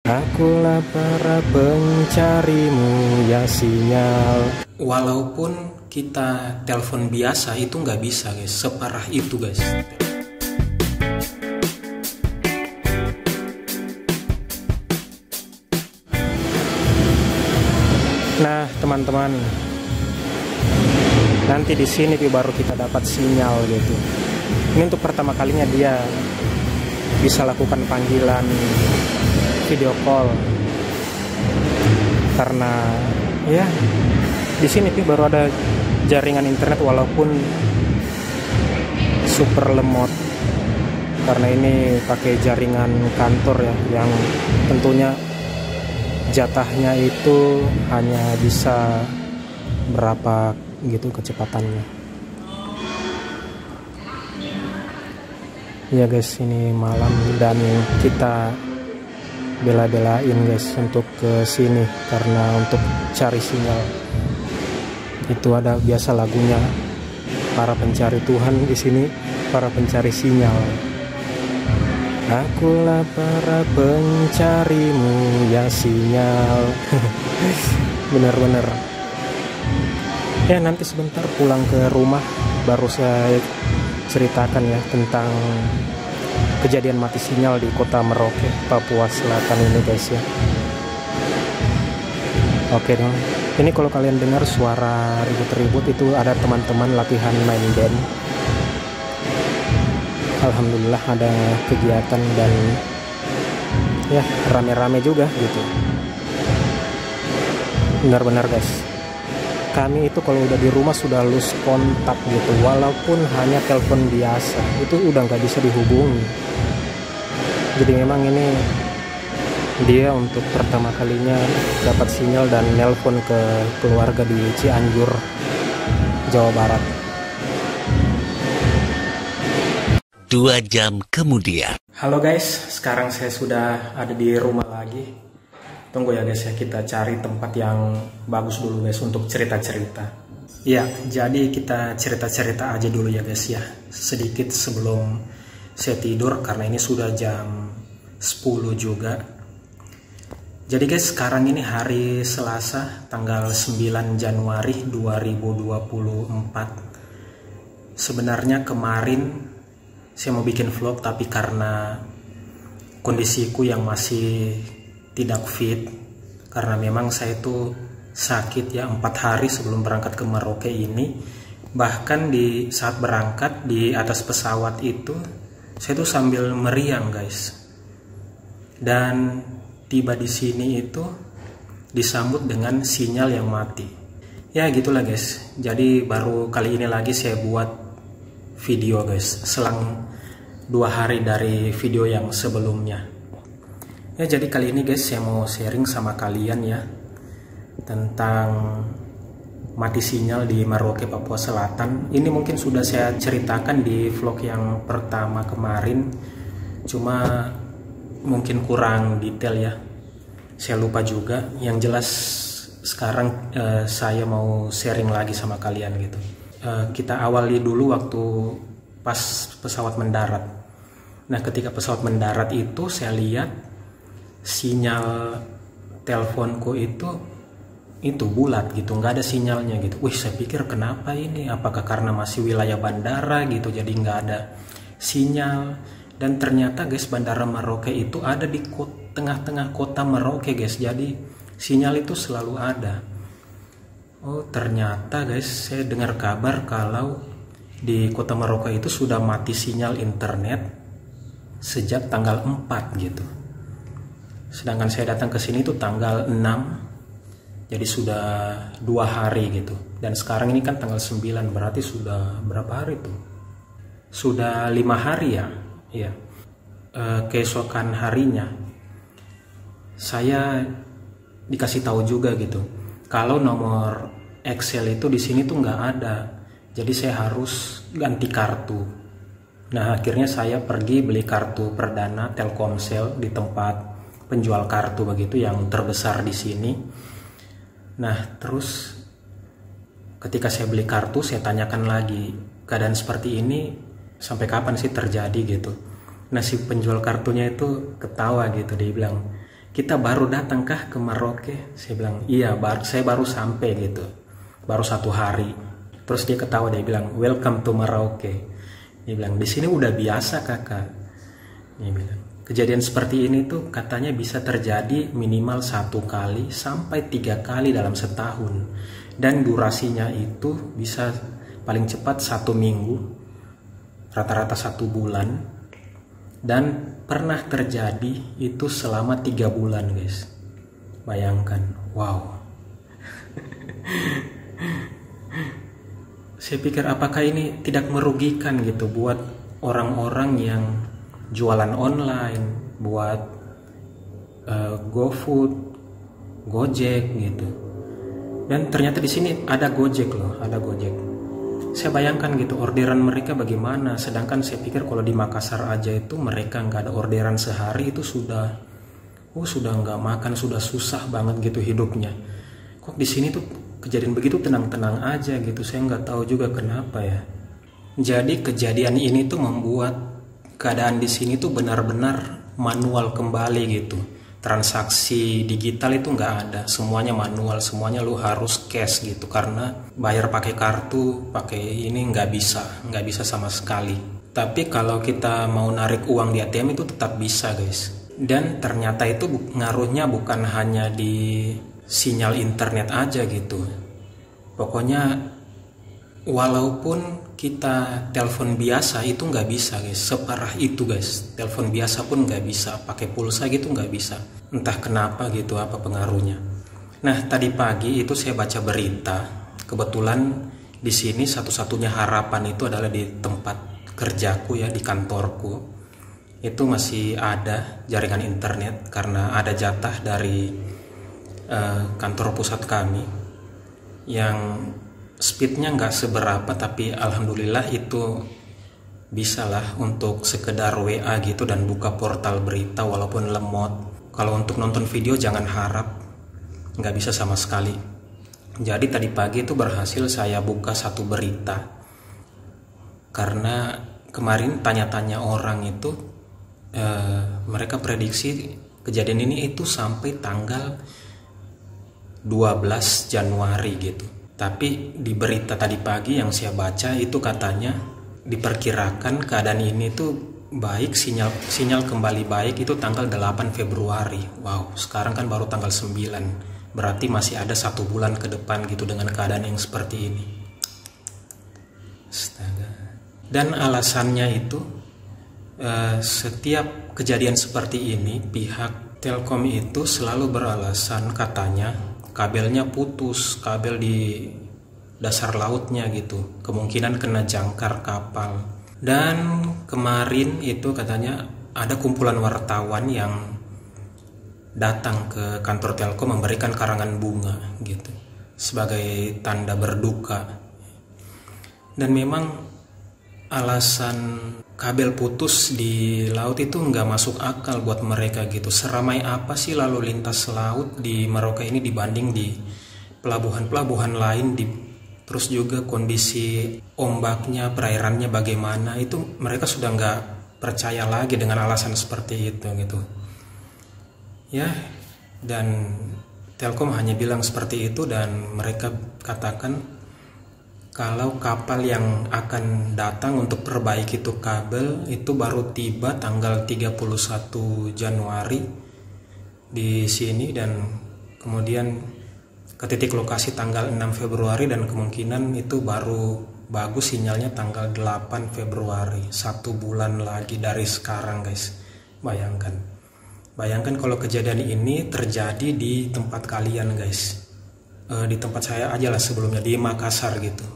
Akulah para pencarimu ya sinyal. Walaupun kita telepon biasa itu nggak bisa guys, separah itu guys. Nah teman-teman, nanti di sini baru kita dapat sinyal gitu. Ini untuk pertama kalinya dia bisa lakukan panggilan video call, karena ya di sini baru ada jaringan internet walaupun super lemot, karena ini pakai jaringan kantor ya, yang tentunya jatahnya itu hanya bisa berapa gitu kecepatannya. Ya guys, ini malam dan kita bela-belain guys untuk ke sini karena untuk cari sinyal. Itu ada biasa lagunya para pencari Tuhan di sini, para pencari sinyal. Akulah para pencarimu ya sinyal. Bener-bener. Ya nanti sebentar pulang ke rumah baru saya ceritakan ya tentang kejadian mati sinyal di kota Merauke, Papua Selatan ini guys ya. Oke dong. Ini kalau kalian dengar suara ribut-ribut itu ada teman-teman latihan main band. Alhamdulillah ada kegiatan dan ya rame-rame juga gitu. Benar-benar guys. Kami itu kalau udah di rumah sudah lose kontak gitu, walaupun hanya telepon biasa itu udah nggak bisa dihubungi. Jadi memang ini dia untuk pertama kalinya dapat sinyal dan nelpon ke keluarga di Cianjur, Jawa Barat. 2 jam kemudian. Halo guys, sekarang saya sudah ada di rumah lagi. Tunggu ya guys ya, kita cari tempat yang bagus dulu guys untuk cerita-cerita. Ya, jadi kita cerita-cerita aja dulu ya guys ya, sedikit sebelum saya tidur karena ini sudah jam 10 juga. Jadi guys, sekarang ini hari Selasa tanggal 9 Januari 2024. Sebenarnya kemarin saya mau bikin vlog, tapi karena kondisiku yang masih tidak fit, karena memang saya itu sakit ya 4 hari sebelum berangkat ke Merauke ini. Bahkan di saat berangkat di atas pesawat itu saya tuh sambil meriang guys, dan tiba di sini itu disambut dengan sinyal yang mati. Ya gitulah guys, jadi baru kali ini lagi saya buat video guys, selang 2 hari dari video yang sebelumnya. Ya jadi kali ini guys saya mau sharing sama kalian ya tentang mati sinyal di Merauke, Papua Selatan. Ini mungkin sudah saya ceritakan di vlog yang pertama kemarin, cuma mungkin kurang detail ya, saya lupa juga. Yang jelas sekarang saya mau sharing lagi sama kalian gitu. Kita awali dulu waktu pas pesawat mendarat. Nah ketika pesawat mendarat itu saya lihat sinyal teleponku itu bulat gitu, nggak ada sinyalnya gitu. Wih, saya pikir kenapa ini, apakah karena masih wilayah bandara gitu jadi nggak ada sinyal. Dan ternyata guys, bandara Merauke itu ada di tengah-tengah kota Merauke guys, jadi sinyal itu selalu ada. Oh ternyata guys, saya dengar kabar kalau di kota Merauke itu sudah mati sinyal internet sejak tanggal 4 gitu. Sedangkan saya datang ke sini itu tanggal 6, jadi sudah 2 hari gitu. Dan sekarang ini kan tanggal 9, berarti sudah berapa hari tuh? Sudah 5 hari ya. Iya. Keesokan harinya saya dikasih tahu juga gitu, kalau nomor Excel itu di sini tuh nggak ada. Jadi saya harus ganti kartu. Nah akhirnya saya pergi beli kartu perdana Telkomsel di tempat penjual kartu begitu yang terbesar di sini. Nah terus ketika saya beli kartu saya tanyakan lagi, keadaan seperti ini sampai kapan sih terjadi gitu. Nah si penjual kartunya itu ketawa gitu, dia bilang kita baru datang kah ke Merauke? Saya bilang, iya, saya baru sampai gitu, baru 1 hari. Terus dia ketawa, dia bilang, welcome to Merauke. Dia bilang, di sini udah biasa kakak. Dia bilang, kejadian seperti ini tuh katanya bisa terjadi minimal 1 kali sampai 3 kali dalam setahun. Dan durasinya itu bisa paling cepat 1 minggu, rata-rata 1 bulan. Dan pernah terjadi itu selama 3 bulan guys. Bayangkan, wow. Saya pikir apakah ini tidak merugikan gitu buat orang-orang yang jualan online, buat GoFood, Gojek gitu. Dan ternyata di sini ada Gojek loh, ada Gojek. Saya bayangkan gitu orderan mereka bagaimana, sedangkan saya pikir kalau di Makassar aja itu mereka nggak ada orderan sehari itu sudah nggak makan, sudah susah banget gitu hidupnya. Kok di sini tuh kejadian begitu tenang-tenang aja gitu, saya nggak tahu juga kenapa ya. Jadi kejadian ini tuh membuat keadaan di sini tuh benar-benar manual kembali gitu. Transaksi digital itu nggak ada, semuanya manual, semuanya lu harus cash gitu, karena bayar pakai kartu, pakai ini nggak bisa sama sekali. Tapi kalau kita mau narik uang di ATM itu tetap bisa guys. Dan ternyata itu ngaruhnya bukan hanya di sinyal internet aja gitu. Pokoknya walaupun kita telepon biasa itu nggak bisa guys, separah itu guys. Telepon biasa pun nggak bisa, pakai pulsa gitu nggak bisa. Entah kenapa gitu, apa pengaruhnya. Nah tadi pagi itu saya baca berita, kebetulan di sini satu-satunya harapan itu adalah di tempat kerjaku ya, di kantorku itu masih ada jaringan internet karena ada jatah dari kantor pusat kami yang speednya nggak seberapa, tapi alhamdulillah itu bisalah untuk sekedar WA gitu dan buka portal berita walaupun lemot. Kalau untuk nonton video jangan harap, nggak bisa sama sekali. Jadi tadi pagi itu berhasil saya buka 1 berita karena kemarin tanya-tanya orang itu mereka prediksi kejadian ini itu sampai tanggal 12 Januari gitu. Tapi di berita tadi pagi yang saya baca itu katanya diperkirakan keadaan ini tuh baik, sinyal kembali baik itu tanggal 8 Februari. Wow, sekarang kan baru tanggal 9. Berarti masih ada 1 bulan ke depan gitu dengan keadaan yang seperti ini. Astaga. Dan alasannya itu setiap kejadian seperti ini pihak Telkom itu selalu beralasan katanya kabelnya putus, kabel di dasar lautnya gitu, kemungkinan kena jangkar kapal. Dan kemarin itu katanya ada kumpulan wartawan yang datang ke kantor Telkom memberikan karangan bunga gitu sebagai tanda berduka. Dan memang alasan kabel putus di laut itu nggak masuk akal buat mereka gitu. Seramai apa sih lalu lintas laut di Merauke ini dibanding di pelabuhan-pelabuhan lain, terus juga kondisi ombaknya, perairannya bagaimana, itu mereka sudah nggak percaya lagi dengan alasan seperti itu gitu ya. Dan Telkom hanya bilang seperti itu, dan mereka katakan kalau kapal yang akan datang untuk perbaiki itu kabel itu baru tiba tanggal 31 Januari di sini, dan kemudian ke titik lokasi tanggal 6 Februari, dan kemungkinan itu baru bagus sinyalnya tanggal 8 Februari. 1 bulan lagi dari sekarang guys. Bayangkan kalau kejadian ini terjadi di tempat kalian guys. Di tempat saya aja lah sebelumnya, di Makassar gitu.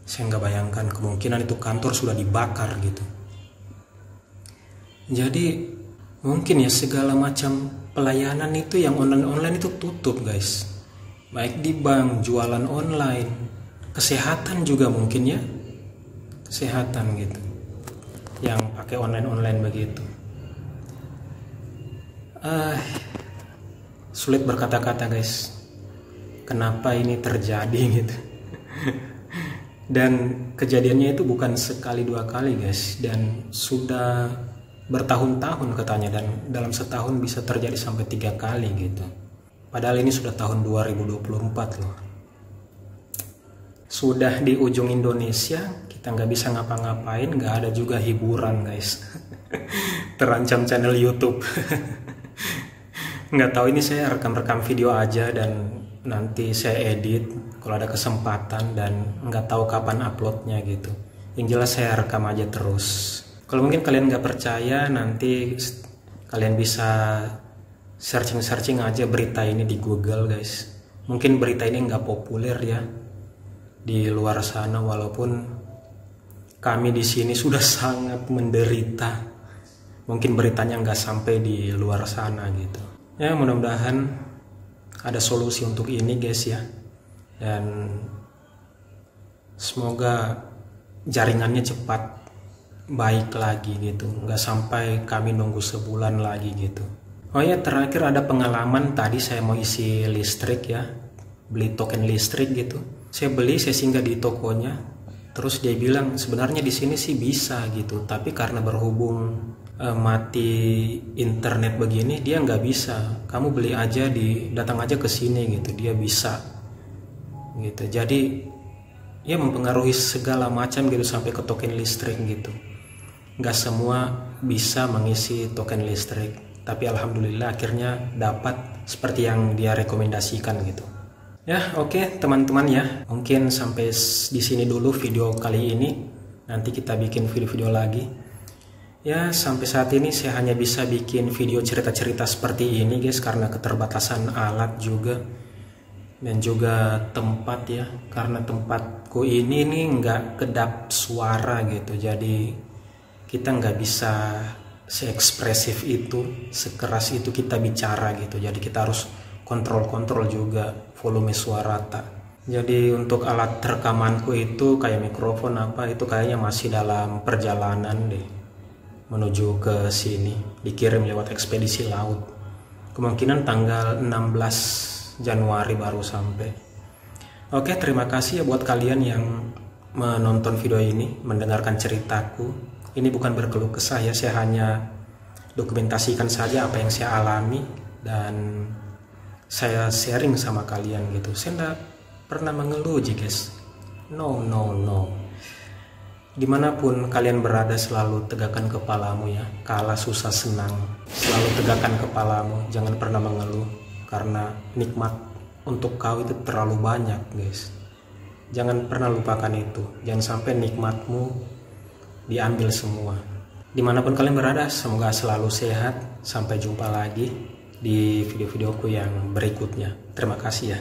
Saya nggak bayangkan, kemungkinan itu kantor sudah dibakar gitu. Jadi mungkin ya segala macam pelayanan itu yang online itu tutup guys. Baik di bank, jualan online, kesehatan juga mungkin ya. Kesehatan gitu, yang pakai online begitu. Sulit berkata-kata guys, kenapa ini terjadi gitu. Dan kejadiannya itu bukan sekali 2 kali guys, dan sudah bertahun-tahun katanya, dan dalam setahun bisa terjadi sampai 3 kali gitu. Padahal ini sudah tahun 2024 loh. Sudah di ujung Indonesia, kita nggak bisa ngapa-ngapain, nggak ada juga hiburan guys. Terancam channel YouTube. Nggak tahu, ini saya rekam-rekam video aja dan nanti saya edit kalau ada kesempatan, dan nggak tahu kapan uploadnya gitu. Yang jelas saya rekam aja terus. Kalau mungkin kalian nggak percaya, nanti kalian bisa searching aja berita ini di Google guys. Mungkin berita ini nggak populer ya di luar sana, walaupun kami di sini sudah sangat menderita. Mungkin beritanya nggak sampai di luar sana gitu. Ya mudah-mudahan ada solusi untuk ini guys ya, dan semoga jaringannya cepat baik lagi gitu, nggak sampai kami nunggu sebulan lagi gitu. Oh ya, terakhir ada pengalaman, tadi saya mau isi listrik ya, beli token listrik gitu. Saya beli, saya singgah di tokonya, terus dia bilang sebenarnya di sini sih bisa gitu, tapi karena berhubung mati internet begini dia nggak bisa. Kamu beli aja, datang aja ke sini gitu, dia bisa gitu. Jadi ya mempengaruhi segala macam gitu sampai ke token listrik gitu. Nggak semua bisa mengisi token listrik, tapi alhamdulillah akhirnya dapat seperti yang dia rekomendasikan gitu. Ya oke, teman-teman ya, mungkin sampai di sini dulu video kali ini. Nanti kita bikin video-video lagi. Ya sampai saat ini saya hanya bisa bikin video cerita-cerita seperti ini guys, karena keterbatasan alat juga dan juga tempat ya, karena tempatku ini nih nggak kedap suara gitu, jadi kita nggak bisa seekspresif itu, sekeras itu kita bicara gitu. Jadi kita harus kontrol juga volume suara tak. Jadi untuk alat rekamanku itu kayak mikrofon apa itu kayaknya masih dalam perjalanan deh menuju ke sini, dikirim lewat ekspedisi laut. Kemungkinan tanggal 16 Januari baru sampai. Oke, terima kasih ya buat kalian yang menonton video ini, mendengarkan ceritaku. Ini bukan berkeluh kesah ya, saya hanya dokumentasikan saja apa yang saya alami dan saya sharing sama kalian gitu. Saya enggak pernah mengeluh guys. No. Dimanapun kalian berada, selalu tegakkan kepalamu ya. Kala susah senang, selalu tegakkan kepalamu. Jangan pernah mengeluh, karena nikmat untuk kau itu terlalu banyak guys. Jangan pernah lupakan itu. Jangan sampai nikmatmu diambil semua. Dimanapun kalian berada, semoga selalu sehat. Sampai jumpa lagi di video-videoku yang berikutnya. Terima kasih ya.